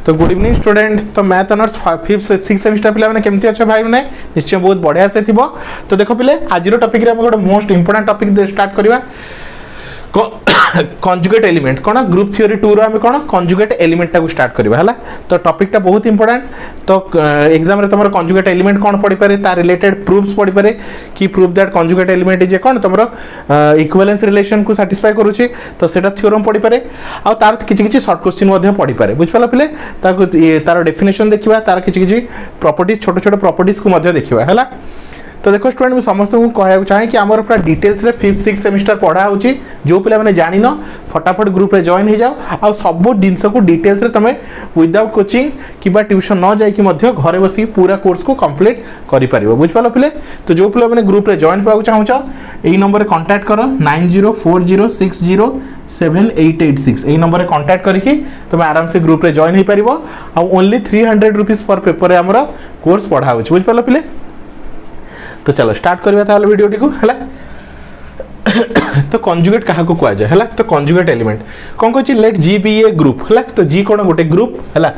तो good evening student. तो math honours 5th 6th semester पिला माने केमती अच्छा भाई माने निश्चय बहुत बढ़िया से थिबो। तो देखो पिले आज टॉपिक रे हम गोटे most important topic they start करबा कंजुगेट एलिमेंट कोन ग्रुप थ्योरी 2 रो हम कोन कंजुगेट एलिमेंट टा को स्टार्ट करबा हला। तो टॉपिक टा बहुत इंपोर्टेंट। तो एग्जाम रे तमरो कंजुगेट एलिमेंट कोन पढि पारे ता रिलेटेड प्रूफ्स पढि पारे कि proof that conjugate element is कोन तमरो इक्विवेलेंस रिलेशन को सैटिस्फाई करूची। तो सेटा थ्योरम पढि पारे आ तार किछि किछि शॉर्ट क्वेश्चन मध्ये पढि पारे बुझ पाला पिले ताको तार डेफिनेशन देखिबा तार किछि किछि प्रॉपर्टीज छोटे छोटे प्रॉपर्टीज को मध्ये देखिबा हला। तो देखो स्टूडेंट मैं समस्त को कहया चाहे कि आमर पूरा डिटेल्स रे 5th 6th सेमिस्टर पढ़ा होची। जो पिला माने जानि न फटाफट ग्रुप रे जॉइन हो जाओ आ सब जिंस को डिटेल्स रे तमे विदाउट कोचिंग किबा ट्यूशन न जाय कि मध्ये घरे बसी पूरा कोर्स को कंप्लीट करि परिबो बुझ पालो पिले। तो जो पिला माने ग्रुप रे जॉइन पाउ चाहू एई नंबर रे कांटेक्ट करो 9040607886 एई नंबर रे कांटेक्ट करके तमे आराम से ग्रुप रे जॉइन हो परिबो आ ओनली 300 रुपीस पर पेपर रे हमर कोर्स पढ़ा होची बुझ पालो पिले। तो चलो स्टार्ट करबा ताले वीडियो टिको हला। तो कंजुगेट काहा को कुआ जाय हला। तो कंजुगेट एलिमेंट कोन कहछि let G be a group हला। तो जी कोन गोटे ग्रुप हला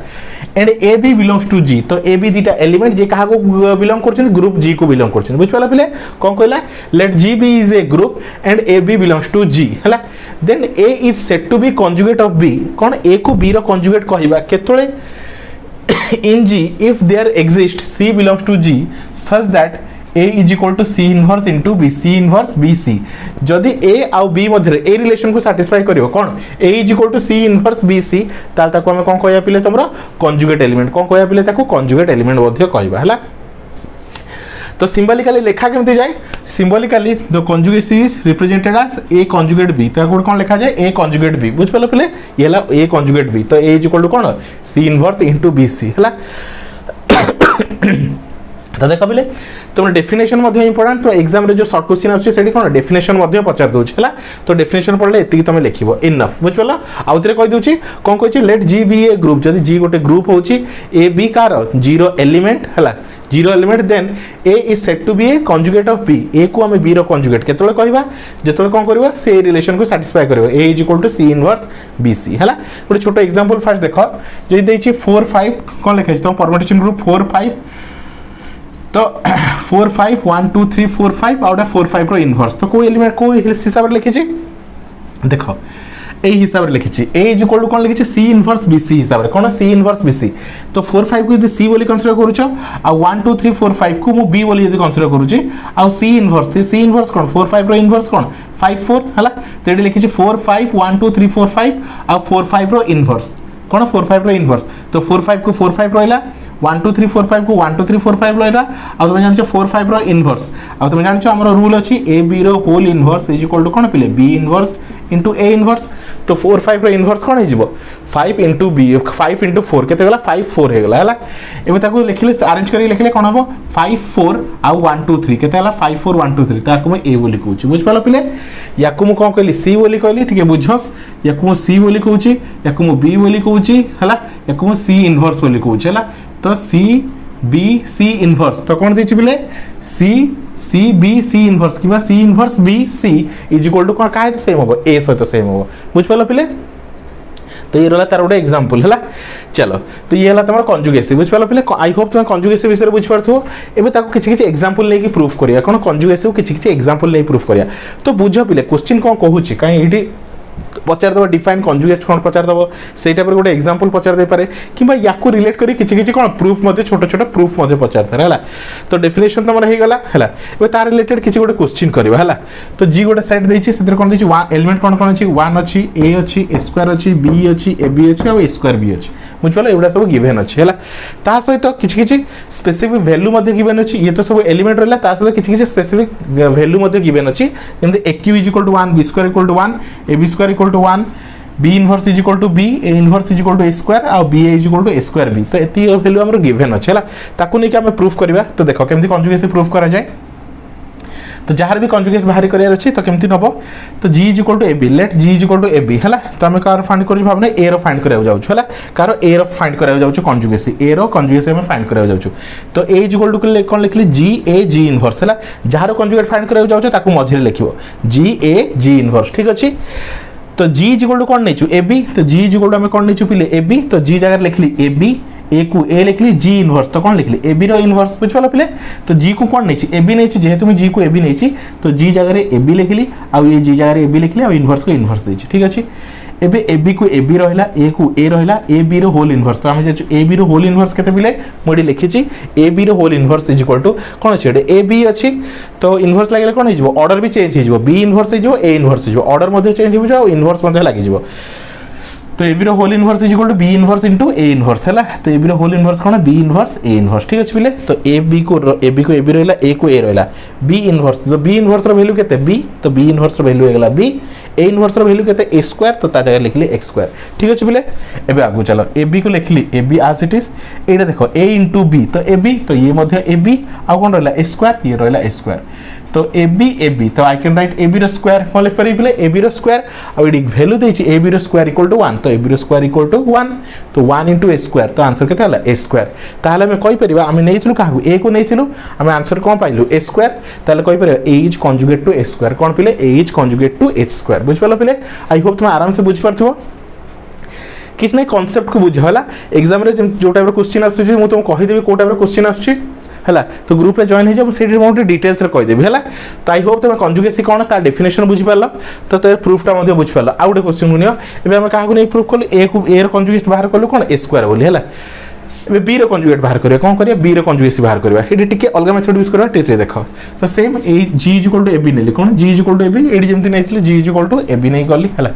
and a b belongs to G. तो ए बी दीटा एलिमेंट जे काहा को बिलोंग करछन ग्रुप जी को बिलोंग करछन बुझ पाला पिले। कोन कहला let G be is a group and a b belongs to G हला। Then a is said to be conjugate of b. कोन ए को बी रो कंजुगेट कहिबा केतोले in G if there exists C belongs to G such that A is equal to C inverse into B C inverse BC। जदि A आउ B Madhya a relation को satisfy करियो कोन A is equal to C inverse BC ताल ताको हम कोन कहया पिले तमरो conjugate element कोन कहया पिले ताको कंजुगेट एलिमेंट मध्य कहबा हला। तो सिंबॉलिकली लिखा केमती जाय symbolically the conjugate is represented as A conjugate B। तो कोन लिखा जाय A कंजुगेट B बुझ पालो पिले येला A कंजुगेट B। तो A is equal to cone C inverse into BC हला। तो देखो पिले तुम डेफिनेशन मध्ये इंपोर्टेंट। तो एग्जाम रे जो शॉर्ट क्वेश्चन आछे सेठी कोन डेफिनेशन मध्ये पचार दोछ हला। तो डेफिनेशन पढले एतिकी तमे लिखिबो इनफ बुझ पालो। आउतरे कहि दोछि कोन कहछि let G be a group जदि जी गोटे ग्रुप होछि ए बी कार जीरो एलिमेंट हला zero element then a is said to be a conjugate of b. A को हम बी रो कंजुगेट केतले कहबा जेतले कोन करबा से रिलेशन को सैटिस्फाई करबो a is equal to c inverse b c हला। गोटे छोटो एग्जांपल फर्स्ट देखो जे देछि 4 5 कोन लिखै छै तो परमुटेशन ग्रुप 4 5 तो 4 5 1 2 3 4 5 आउट 4 5 रो इनवर्स। तो को एलिमेंट को हिसाब रे लिखै छै देखो ए हिसाब रे लिखि छी ए इज इक्वल टू कोन लिखि छी सी इनवर्स बीसी हिसाब रे कोन सी इनवर्स बीसी। तो 4 5 को यदि सी बोली कंसीडर करू छ आ 1 2 3 4 5 को मु बी बोली यदि कंसीडर करू छी आ सी इनवर्स कोन 4 5 रो इनवर्स कोन 5 4 हला। तो एडी लिखि छी 4 5 1 2 3 4 5 आ 4 5 रो इनवर्स कोन 4 5 रो इनवर्स। तो 4 5 को 4 5 रहला 1 2 3 4 5 को 1 2 3 4 5 रहला आ तुम जानि छ 4 5 रो इनवर्स आ तुम जानि छ हमरो रूल अछि ए बी रो whole inverse is equal to कोन पिले b inverse into A inverse। तो 4 5 रो इनवर्स कोन हिजबो 5 into B 5 into 4 केते गला 5 4 हे गला हला। एबे ताको लिखले अरेंज करी लिखले कोन हबो 5 4 आ 1 2 3 केते गला 5 4 1 2 3 ताको मैं A बोली कहूची बुझ पालो पिले। याकु मु कोन कहली C बोली कहली ठीक है बुझो याकु मु C बोली कहूची याकु मु B बोली कहूची हला याकु मु C इनवर्स बोली कहूची हला। तो C B C इनवर्स तो कोन देछि पिले C B C इनवर्स किबा C inverse B C is equal to कोन का है तो सेम होबो A सहित सेम होबो बुझ पालो पिले। तो ये रहला तार गोटे एग्जांपल हला। चलो तो ये हला तमर कंजुगेसी बुझ पालो पिले। आई होप तुम कंजुगेसी विषय बुझ पारथो। एबे ताको किछि किछि एग्जांपल लेके प्रूफ करिया कोन कंजुगेसी को किछि किछि एग्जांपल ले प्रूफ करिया। तो बुझो पिले क्वेश्चन कोन कहूची काई एडी पचार दबो डिफाइन कंजुगेट कोन पचार दबो सेटा पर गोटे एग्जांपल पचार दे पारे किबा याकू रिलेट करी किछि किछि कोन प्रूफ मध्ये छोटो छोटो प्रूफ मध्ये पचार थारे हला। तो डेफिनेशन तमर हे गला हला। एबे तार रिलेटेड किछि गोटे क्वेश्चन करबा हला। तो जी गोटे सेट देछि सेतिर कोन देछि 1 एलिमेंट कोन कोन अछि 1 अछि a अछि a स्क्वायर अछि b अछि ab अछि आ a स्क्वायर b अछि बुझ पालो एबडा सब गिवन अछि हला। ता सहित किछि किछि स्पेसिफिक वैल्यू मध्ये गिवन अछि ये तो सब एलिमेंट रहला ता सहित किछि किछि स्पेसिफिक वैल्यू मध्ये गिवन अछि जेंति aq = 1 b square = 1 ab square = 1 b inverse is equal to b a inverse is equal to a square और b is equal to a square b। तो एती वैल्यू हमर गिवन अछि हला। ताकू नै कि हम प्रूफ करबा। तो देखो केमथि कंजुगेसी प्रूफ करा जाय। तो जहार भी कंजुगेट बाहर करियार अछि तो केमथि नबो तो g is equal to ab let g is equal to ab हला। तो हम कार फाइंड करि भाबने a रो फाइंड करैउ जाउछु हला कार a रो फाइंड करैउ जाउछु कंजुगेसी a रो कंजुगेसी हम फाइंड करैउ जाउछु। तो a इज इक्वल टू कोन लिखली g a g इनवर्स हला। जहार कंजुगेट फाइंड करैउ जाउछु ताकू मझिरे लिखिबो g a g इनवर्स ठीक अछि। तो जी इज इक्वल टू कौन नहीं ए बी, तो जी इज इक्वल टू आम कौन नहीं पिले ए बी, तो जी जगह लिखली ए बी, ए को ए लिखली जी इनवर्स, तो कौन लिखली ए बी रो इनवर्स, बुझिपाल पिले। तो जी को कौन नहीं ए बी नहीं, जेहेतु मैं जी को ए बी नहीं, तो जी जगह ए बी लिखली, आउ ये जी जगह ए बी लिखली, आउ इनवर्स को इनवर्स देछि, ठीक अछि। एबे ए बी को ए बी रहिला, ए को ए रहिला, ए बी रो होल इनवर्स, तो हम जे ए बी रो होल इनवर्स केते पिले मोडी लिखिछि ए बी रो whole inverse is equal to कोन अछि ए बी अछि, तो इनवर्स लागले कोन हिजबो ऑर्डर भी चेंज हिजबो, बी इनवर्स हिजबो, ए इनवर्स हिजबो, ऑर्डर मध्ये चेंज हिजबो और इनवर्स मध्ये लागि जिवो। तो ए बी रो whole inverse is equal to b inverse into a inverse हैला, तो ए बी रो होल इनवर्स कोन बी इनवर्स ए इनवर्स, ठीक अछि पिले। तो ए बी को ए बी रहला, ए को ए रहला, बी इनवर्स, तो बी इनवर्स रो वैल्यू केते बी, तो बी इनवर्स रो वैल्यू हेगला बी, ए इनवर्स रो वैल्यू केते ए स्क्वायर, तो ता जगह लिखली x स्क्वायर, ठीक अछि पिले। एबे आगु चलो ए बी को लिखली A B as it is, एटा देखो a इनटू b, तो ए बी, तो ये मध्ये ए बी आ कोन रहला a स्क्वायर, ये रहला a स्क्वायर, तो ए बी, तो I can write a B रो स्क्वायर कोन लिख परिबले ए बी रो स्क्वायर, आ एडी वैल्यू देछि ए बी रो स्क्वायर इक्वल टू 1, तो ए बी रो स्क्वायर इक्वल टू 1, तो 1 इनटू a स्क्वायर, तो आंसर केते हला a स्क्वायर। ताहले हम कहि परिबा हम नेइथिलु काहू a को नेइथिलु, हम आंसर कोन पाइलु a स्क्वायर, ताहले कहि परिबा a is conjugate to a square, कोन पिले a is conjugate to h square, बुझ पालो पिले। आई होप तुम आराम से बुझ पारथिबो, किछ नै कॉन्सेप्ट को बुझला। एग्जाम रे जो टाइप रो क्वेश्चन आसुची मु तुम कहि देबी को टाइप रो क्वेश्चन आसुची हैला, तो ग्रुप रे जॉइन हो जाओ, सेठी मोटे डिटेल्स रे कहि देबी हैला। तो आई होप तुम कंजुगेसी कोन ता डेफिनेशन बुझि पारलो, तो तार प्रूफ ता मध्ये बुझ पारलो। आ गुटे क्वेश्चन गुनियो, एबे हम काहा को नै प्रूफ करलो ए को ए रो कंजुगेट बाहर करलो कोन a स्क्वायर बोली हैला। एबे बी रो कंजुगेट बाहर करिया, कोन करिया बी रो कंजुगेसी बाहर करिया, एडी टिके अलगा मेथड यूज करबा, टिटे देखो। तो same a g is equal to a b नेली, कोन g is equal to a b, एडी जेमति नैथिले g is equal to a b नै करली हैला।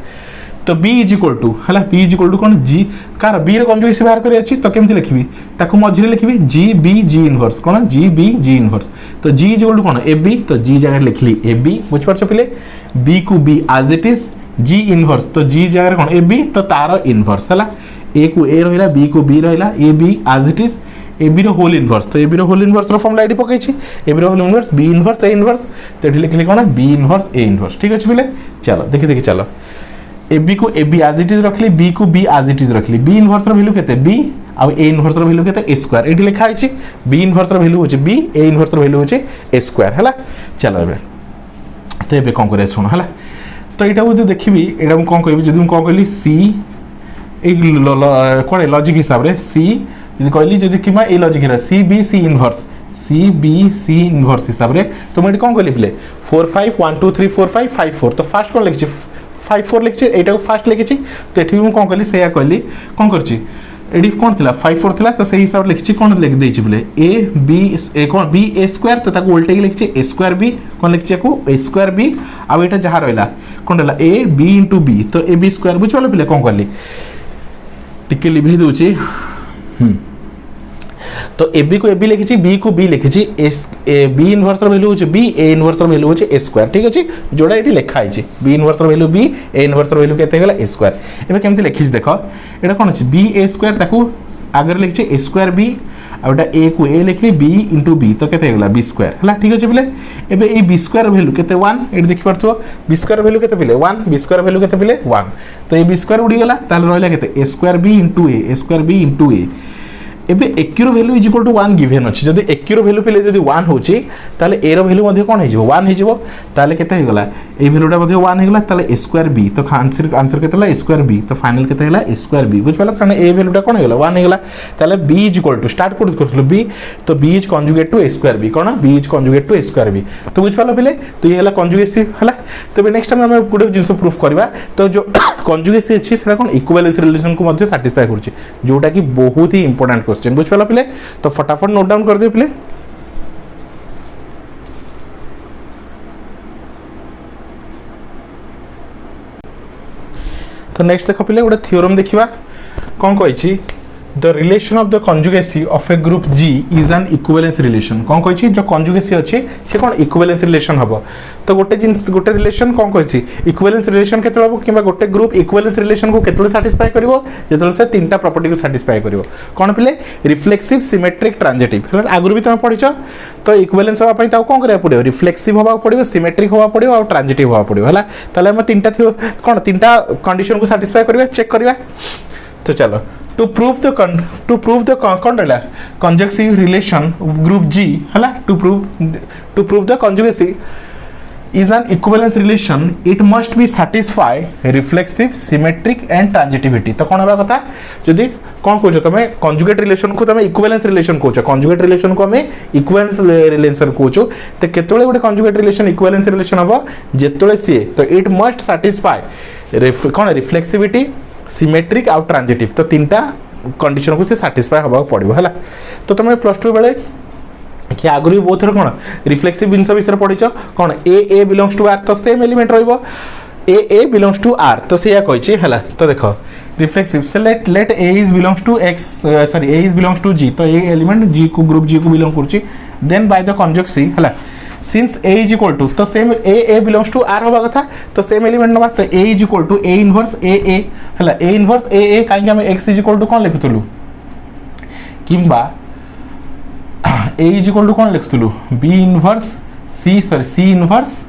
तो b इज इक्वल टू हैला, b इज इक्वल टू कोन g कार b रो कंजुगेसी बाहर करिया अछि, तो केमति लिखबी ताकू मझिरे लिखबी g b g इनवर्स, कोन g b g इनवर्स, तो g is equal to cone a b, तो g जगह लिखली a b, बुझ पारछो पिले। b को b as it is, g inverse, तो g जगह कोन a b, तो तार इनवर्स हैला, a को a रहिला, b को b रहिला, a b as it is, a B रो होल इनवर्स, तो ए बी रो होल इनवर्स रो फॉर्मूला आईडी पकै छी, ए बी रो होल इनवर्स बी इनवर्स ए इनवर्स, तो एठी लिखली कोन बी इनवर्स ए इनवर्स, ठीक अछि पिले। चलो देखि चलो ए बी को a B as it is रखली, बी को बी एज इट इज रखली, बी इनवर्स रो वैल्यू केते बी, आ ए इनवर्स रो वैल्यू केते a स्क्वायर, एठी लिखा अछि बी इनवर्स रो वैल्यू होछि b, ए इनवर्स रो वैल्यू होछि a स्क्वायर हैला। चलो एबे तो एबे कोन करे सुन हैला, तो एटा जे देखिबी एटा हम कोन कहबी, जदि हम कोन कहली c ए कोन लॉजिक हिसाब रे c यदि कहली, जदि किमा ए लॉजिक रे c b c इनवर्स हिसाब रे, तो मैं कोन कहली पिले 4 5 1 2 3 4 5 5 4, तो फास्ट कोन लिखछि 5 4 लिखछि, एटा को फास्ट लिखछि, तो एठी हम कोन कहली सेया कहली कोन करछि, एडी कोन थिला 5 4 थिला, तो सेही हिसाब लिखछि कोन लिख देछि पिले a b a cone b a square, तो ताको उल्टे लिखछि a स्क्वायर b, कोन लिखछि को a स्क्वायर b, आ एटा जहा रहला कोन रहला a b * b, तो a b स्क्वायर बुझ पालो पिले कोन कहली टिके लिभि दोछि। तो ए बी को ए बी लिखिछि, बी को बी लिखिछि, ए बी इनवर्स रो वैल्यू होछि बी, ए इनवर्स रो वैल्यू होछि a स्क्वायर, ठीक अछि, जोडा एठी लिखा आइछि बी इनवर्स रो वैल्यू बी, ए इनवर्स रो वैल्यू केते गेला a स्क्वायर। एबे केमति लिखिछि देखो, एटा कोन अछि बी a स्क्वायर, ताकू Agar लिखिछि a square b, uh Etah a को a लिखली b * b, तो केते गेला b स्क्वायर हला, ठीक अछि बिले। एबे ए b स्क्वायर वैल्यू केते 1, एठी देखि परथो b स्क्वायर वैल्यू केते बिले 1, b स्क्वायर वैल्यू केते बिले 1, तो ए b स्क्वायर उडी गेला, ताले रहला केते a square b * a, a square b * a। एबे a रो value is equal to 1 given अछि, जदि a रो वैल्यू पिले जदि 1 होछि, ताले a रो वैल्यू मध्ये कोन हिजबो 1 हिजबो, ताले केते हे गेला ए वैल्यूटा मध्ये 1 हे गेला, ताले a स्क्वायर b, तो आंसर केते हला a स्क्वायर b, तो फाइनल केते हला a स्क्वायर b, बुझ पाला, कारण a वैल्यूटा कोन हे गेला 1 हे गेला, ताले b is equal to start करथलो b, तो b is conjugate to a square b, कोन b is conjugate to a square b, तो बुझ पाला पिले, तो ये हला कॉन्जुगेसी हला। तो नेक्स्ट टाइम हम गुड जिंस प्रूफ करबा, तो जो कॉन्जुगेसी अछि सेटा कोन इक्विवेलेंस रिलेशन को मध्ये सैटिस्फाई करछि, जोटा कि बहुत ही इंपोर्टेंट क्वेश्चन, बुझ पाला पिले। तो फटाफट नोट डाउन कर दियो पिले। तो नेक्स्ट देखो पिले गोटे थ्योरम देखिबा, कोन कहछि the relation of the conjugacy of a group G is an equivalence relation, कोन कहछि जो conjugacy अछि से कोन equivalence relation हबो, तो गोटे जिंस गोटे रिलेशन कोन कहछि equivalence relation केते हबो, किबा गोटे ग्रुप equivalence relation को केते सैटिस्फाई करिवो, जेतले से तीनटा प्रॉपर्टी को सैटिस्फाई करिवो, कोन पिले रिफ्लेक्सिव सिमेट्रिक ट्रांजिटिव हला, आगुर भी तुम पढिछो, तो इक्विवेलेंस होबा पई ताऊ कोन करिया पड़ियो, रिफ्लेक्सिव होबा पड़ियो, सिमेट्रिक होबा पड़ियो और ट्रांजिटिव होबा पड़ियो हला, ताले हम तीनटा कोन तीनटा कंडीशन को सैटिस्फाई करिवा, चेक करिवा। तो चलो to prove the conjugacy relation of group G हला, to prove the conjugacy is an equivalence relation, it must be satisfy reflexive, symmetric and transitivity. तो कौन होगा कथा जदि कौन कहछ तमे conjugate relation को तमे equivalence relation कहछ, conjugate relation को हमें equivalence relation कहछ, तो केतोले गोटे conjugate relation equivalence relation हबो जेतोले सी तो it must satisfy कौन reflexivity, symmetric और transitive, तो तीनटा कंडीशन को से satisfy हबा पड़िबो हला। तो तमे प्लस 2 बेले कि आगु बहुत थोड़ा कौन रिफ्लेक्सिव जिनस विषय पढ़ी कौन ए बिलोंग्स टू आर, तो सेम एलिमेंट रहिबो ए बिलोंग्स टू आर, तो से या कहिछि हला। तो देखो रिफ्लेक्सिव से let A is belongs to x sorry a is belongs to G, तो ए एलिमेंट जी को ग्रुप जी को बिलोंग करछि, then by the conjugate c हला since a is equal to, तो same a belongs to R होबा कथा, तो same element नबा, तो ए is equal to a inverse a हला ए इनवर्स ए काहे हम एक्स इज इक्वल टू कोन लिखुतलु किंबा ए इज इक्वल टू कौन लिखुलु b inverse c sorry c inverse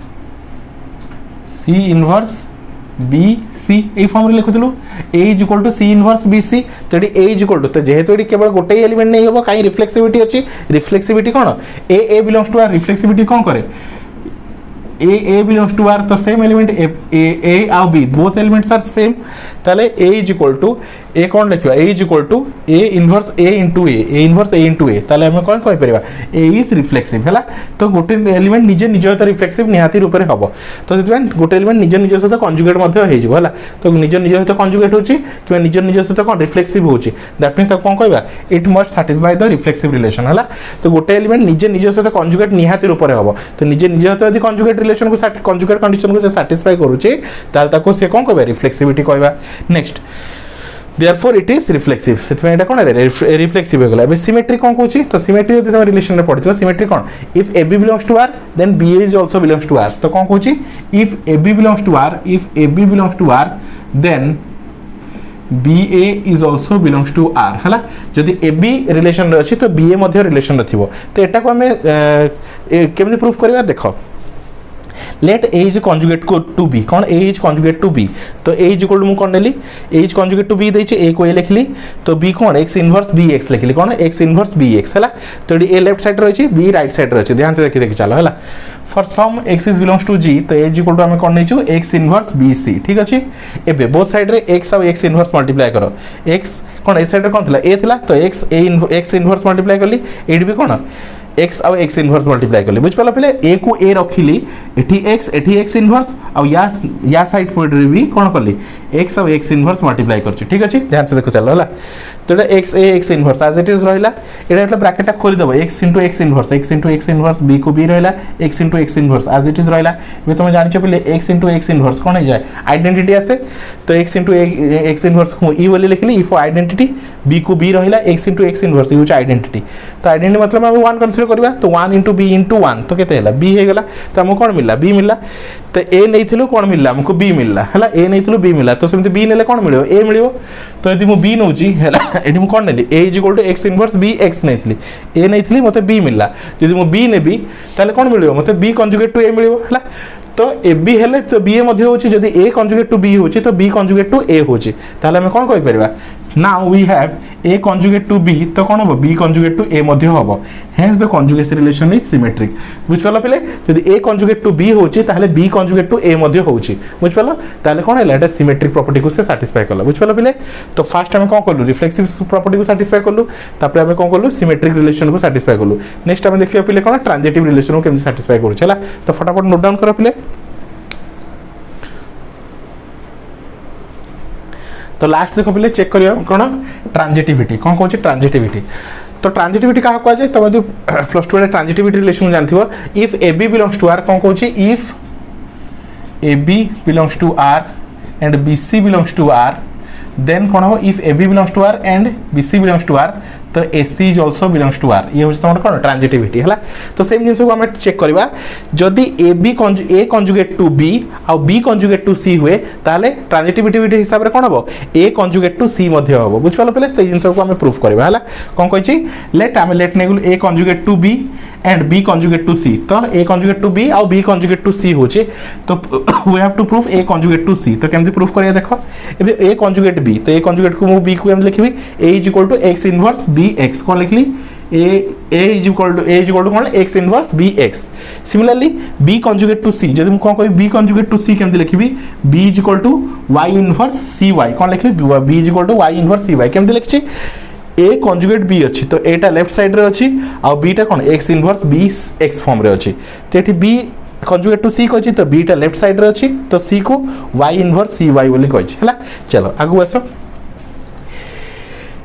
b c ए फॉर्म रे लिखुलु a is equal to c inverse b सी, तो ए इज इक्वल टू, तो जेहेतु ये केवल गोटे एलिमेंट नहीं होबो काई रिफ्लेक्सिविटी अछि, रिफ्लेक्सिविटी कौन a belongs to R, reflexivity कौन करे ए बिलोंग्स टू आर, तो सेम एलिमेंट ए आउ b both elements are same, ताले a is equal to a कौन लिखिबा a is equal to a inverse a into a inverse a into a, ताले हम कौन कहि परिबा ए इज रिफ्लेक्सिव हला। तो गोटे एलिमेंट निजे निज सहित रिफ्लेक्सिव निहाती रूप रे हबो, तो सेतबेन गोटे एलिमेंट निजे निज सहित कंजुगेट मध्ये हे जिवो हला। तो निजे निज सहित कंजुगेट होची कि निजे निज सहित कौन रिफ्लेक्सिव होची, दैट मींस कौन कहबा it must satisfy the reflexive relation हला। तो गोटे एलिमेंट निजे निज सहित कंजुगेट निहाती रूप रे हबो, तो निजे निज सहित यदि कंजुगेट रिलेशन को कंजुगेट कंडीशन को से सैटिस्फाई करूची ताल ताको से कौन कहबा रिफ्लेक्सिविटी कहबा। Next therefore it is reflexive, सेतमे Etah cone reflexive हो गेला। अब सिमेट्री कोन कहूची, तो सिमेट्री यदि तुम रिलेशन रे पढितो सिमेट्री कोन if AB belongs to R then BA is also belongs to R, तो कोन कहूची if AB belongs to R then BA is also belongs to R हला। जदि AB रिलेशन रे अछि तो BA मध्ये रिलेशन रे थिबो, तो एटा को हमें केमि प्रूफ करबा देखो let A is conjugate to B, कौन A is conjugate to B, तो ए इज इक्वल टू मु कोन लेली A is conjugate to B देछि ए को ए लिखली, तो बी कौन एक्स इनवर्स बी एक्स लिखली, कौन एक्स इनवर्स बी एक्स हला। तो ए लेफ्ट साइड रहिछि बी राइट साइड रहिछि, ध्यान से देखि चलो हला। For some x is belongs to G, तो ए इज इक्वल टू हम कोन नेछु एक्स इनवर्स बी सी, ठीक अछि। एबे बोथ साइड रे एक्स और एक्स इनवर्स मल्टीप्लाई करो, एक्स कौन ए साइड रे कोन थिला ए थिला, तो एक्स इनवर्स मल्टीप्लाई करली एडी भी कौन एक्स और एक्स इनवर्स मल्टीप्लाई करली, बुझ पाला पहले ए को ए रखिली एठी एक्स इनवर्स और या साइड पॉइंट रे भी कोन करली एक्स और एक्स इनवर्स मल्टीप्लाई करछि, ठीक अछि। ध्यान से देखो चलो हला। तो एटा x a x inverse as it is रहिला, एटा एटा ब्रैकेट खोली दबो x into x inverse b को बी रहिला x into x inverse as it is रहिला। बे तुम जानिछो पहले एक्स इनटू एक्स इनवर्स कोन हो जाए आइडेंटिटी आसे, तो एक्स इनटू एक्स इनवर्स को ई वाली लिखली ई फॉर आइडेंटिटी, बी को बी रहिला x into x inverse e होछ आइडेंटिटी, तो आइडेंटिटी मतलब हम 1 कंसीडर करबा, तो 1 इनटू बी इनटू 1 तो केते हला बी हे गेला, तो हमको कोन मिलला बी मिलला। तो ए नैथिलु कोन मिलला हमको बी मिलला हला, ए नैथिलु बी मिलला, तो सेमति बी नेले कोन मिलियो ए मिलियो। तो यदि मु बी नउची हला एठी मु कोन नेली a is equal to x inverse b x नैथिली, ए नैथिली मते बी मिलला, यदि मु बी नेबी ताले कोन मिलियो मते बी कंजुगेट टू ए मिलियो हला। तो ए बी हेले तो बी ए मध्ये होची, जदि ए कंजुगेट टू बी होची तो बी कंजुगेट टू ए होची, ताले हम कोन कहि परबा now we have a conjugate to B, तो कोन हो बी कंजुगेट टू ए मध्ये होबो, hence the conjugation relation is symmetric. बुझ पालो पहले जदि ए कंजुगेट टू बी होची ताले बी कंजुगेट टू ए मध्ये होची, बुझ पालो ताले कोन हैला एटा सिमेट्रिक प्रॉपर्टी को से सैटिस्फाई करला, बुझ पालो पहले। तो फर्स्ट हम कोन करलु रिफ्लेक्सिव प्रॉपर्टी को सैटिस्फाई करलु, तापर हम कोन करलु सिमेट्रिक रिलेशन को सैटिस्फाई करलु। नेक्स्ट हम देखियो पहले कोन ट्रांजिटिव रिलेशन को केमि सैटिस्फाई करू छला, तो फटाफट नोट डाउन करो पहले। तो लास्ट देखो पहले चेक करियो कोन ट्रांजिटिविटी, कोन कहूची ट्रांजिटिविटी। तो ट्रांजिटिविटी का कहवा जाय, तो प्लस 2 रे ट्रांजिटिविटी रिलेशन जानथिबो if AB belongs to R, कोन कहूची if AB belongs to R and BC belongs to R, then कोन हो if AB belongs to R and BC belongs to R, तो AC is also belongs to R, ये होछ तमर कोन transitivity हला। तो same जिंस को हम चेक करबा, जदि A कंजुगेट टू B और B कंजुगेट टू C हुए ताले ट्रांजिटिविटी हिसाब रे कोन हो A कंजुगेट टू C मध्ये हो, बुझ पालो पहले से जिंस को हम प्रूफ करबा हला। कोन कहछि लेट नेगुल A conjugate to B and B conjugate to C, तो A कंजुगेट टू B और B कंजुगेट टू C होचे, तो we have to proof A conjugate to C। तो केमति प्रूफ करिया देखो, एबे A कंजुगेट B, तो A कंजुगेट को मु B को हम लिखबी A is equal to x inverse B x, कोन लिखली A इज इक्वल टू कौन x inverse bx similarly b conjugate to c जब कौन कह b कंजुगेट टू c केमती लिखी b is equal to y inverse cy कौन लिखली b is equal to y inverse cy केमती लिखी a कंजुगेट b अच्छी तो एटा लेफ्ट साइड रे अच्छी आ b टा कौन x inverse b x form रे अच्छी तो ये b कंजुगेट टू c कहछि तो b टा लेफ्ट साइड रे अच्छी तो c को y इनवर्स cy बोली कहछि हला चलो आगु आसो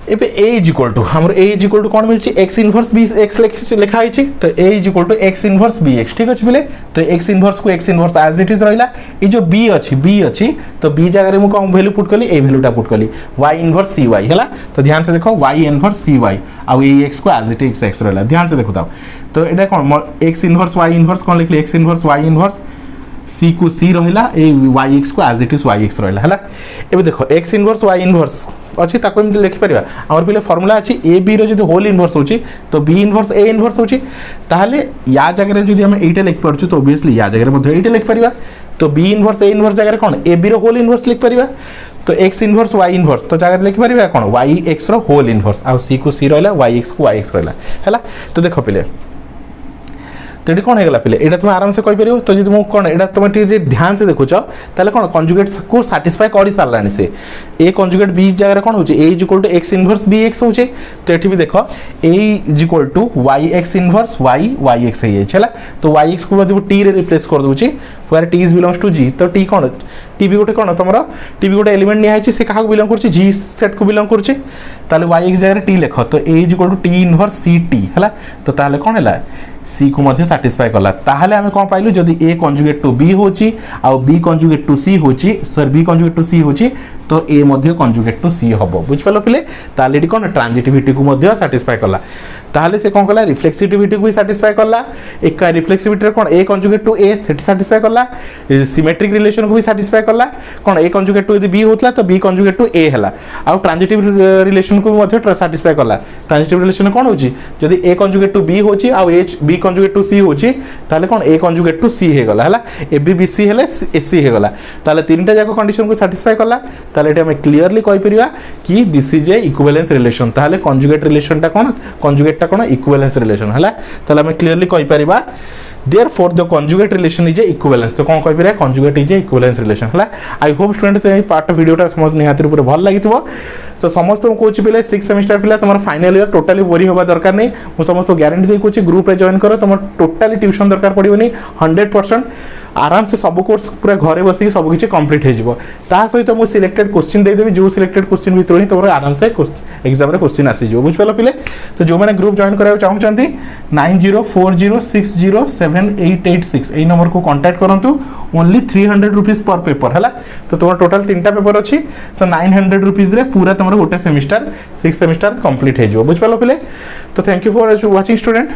एबे a इज इक्वल टू हमर a इज इक्वल टू कोन मिलछि x इनवर्स b x लिखा आइछि तो a is equal to x inverse bx ठीक अछि बिले तो x इनवर्स को x inverse as it is रहिला ए जो b अछि तो b जगह रे मु कोन वैल्यू पुट करली ए वैल्यूटा पुट करली y इनवर्स cy हैला तो ध्यान से देखो y इनवर्स cy आ ए x को एज इट इज x रहिला ध्यान से देखो तो एटा कोन x इनवर्स y इनवर्स कोन लिखली x inverse y inverse c को c रहिला ए yx को एज इट इज yx रहिला हैला एबे देखो x इनवर्स y इनवर्स अछि ताको एमति लिखि परिबा हमर पिले फार्मूला अछि a b रो जदि होल इनवर्स होछि तो b इनवर्स a इनवर्स होछि ताहले या जगह रे जदि हम एटा लिखि परछु तो ऑब्वियसली या जगह रे मध्ये एटा लिखि परिबा तो b इनवर्स a इनवर्स जगह रे कोन a b रो होल इनवर्स लिखि परिबा तो x इनवर्स y इनवर्स तो जगह रे लिखि परिबा कोन yx रो होल इनवर्स आ c को c रहला yx को yx रहला हैला तो देखो पिले तो ये कौन है पे ये तुम आराम से कहीपर तो जी तुम कौन ये तुम ध्यान से देखुच ताले कौन कंजुगेट को साटिस्फाई कर सारा से ए कंजुगेट बी जगह कौन हो is equal to x inverse b x हो तो ये भी देख a is equal to y x inverse y x है तो वाई एक्स को टी रे रिप्लेस कर दूसरी where t is belongs to G तो टी कौन टी भी गोटे कौन तुम टी भी गोटे एलिमेंट निहाई से क्या बिलोंग कर जी सेट को बिलोंग कर वाई एक्स जगह टी लिख तो ए is equal to t inverse c t है तो ताले कौन है सी को मध्य साटिस्फाई कला ताहले आमे कोन पाइलु जदी ए कंजुगेट टू बी होची आ बी कंजुगेट टू सी होची सर बी कंजुगेट टू सी होची तो ए मध्य कंजुगेट टू सी हबो बुझ पालो पिले ताले डी कोन ट्रांजिटिविटी को मध्य साटिस्फाई कला ताहले से कोन कला रिफ्लेक्सिविटी को भी साटिस्फाई कला एक रिफ्लेक्सिविटी रे कोन a conjugate to a set satisfy कला सिमेट्रिक रिलेशन को भी साटिस्फाई कला कोन ए कंजुगेट टू यदि बी होतला तो बी कंजुगेट टू ए हला आ ट्रांजिटिव रिलेशन को भी मध्य साटिस्फाई कला ट्रांजिटिव रिलेशन कोन होची जदी ए कंजुगेट टू बी होची आ एच बी कंजुगेट टू सी होची ताले कोन ए कंजुगेट टू सी हे गला हला ए बी बी सी हेले ए सी हे गला ताले तीनटा जाको कंडीशन को साटिस्फाई कला ताले एटा हम क्लियरली कहि परिबा कि this is a equivalence relation ताले कंजुगेट रिलेशन टा कोन कंजुगेट टा कोन इक्विवेलेंस रिलेशन हला ताले हम क्लियरली कहि परिबा therefore the conjugate relation is a equivalence तो कौन कहि परिया conjugate is a equivalence relation हला आई होप स्टूडेंट तो पार्ट ऑफ वीडियो टा समझ निहातिर ऊपर भल लागितबो तो समस्त को कोच पिले 6 सेमेस्टर पिला तमर फाइनल ईयर टोटली वरी होबा दरकार नै मु समस्त गारंटी दे कोच ग्रुप रे जॉइन करो तमर टोटली ट्यूशन दरकार पड़िबनी 100% आराम से सब कोर्स पूरा घरे बसी सब किछि कंप्लीट हे जिवो ता सहित मु सिलेक्टेड क्वेश्चन दे देबी जो सिलेक्टेड क्वेश्चन भीतर ही तमर आराम से एग्जाम रे क्वेश्चन आसी जिवो बुझ पालो पिले तो जो माने ग्रुप जॉइन करायो चाहू चंती 9040607886 ए नंबर को कांटेक्ट करंतु ओनली 300 रुपीस पर पेपर हला तो तमर टोटल 3टा पेपर अछि तो 900 रुपीस रे पूरा तमर गोटे सेमेस्टर 6 सेमेस्टर कंप्लीट हे जिवो बुझ पालो पिले तो thank you for watching student.